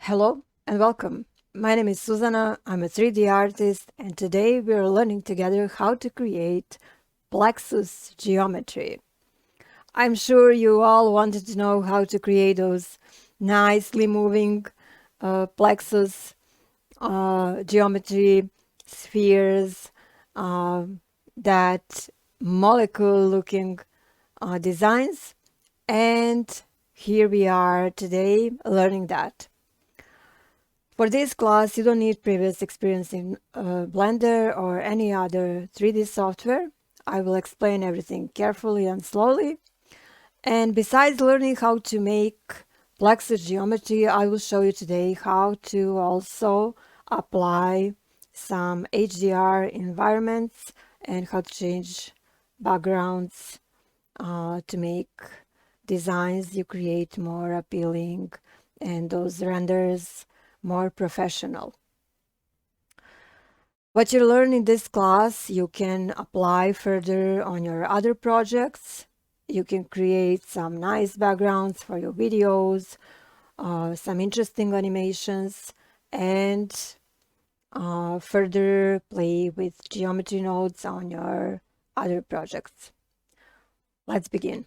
Hello and welcome. My name is Suzana, I'm a 3D artist, and today we are learning together how to create Plexus geometry. I'm sure you all wanted to know how to create those nicely moving Plexus geometry spheres, that molecule looking designs, and here we are today learning that. For this class, you don't need previous experience in Blender or any other 3D software. I will explain everything carefully and slowly. And besides learning how to make Plexus geometry, I will show you today how to also apply some HDR environments and how to change backgrounds to make designs you create more appealing and those renders more professional. What you learn in this class, you can apply further on your other projects. You can create some nice backgrounds for your videos, some interesting animations, and further play with geometry nodes on your other projects. Let's begin.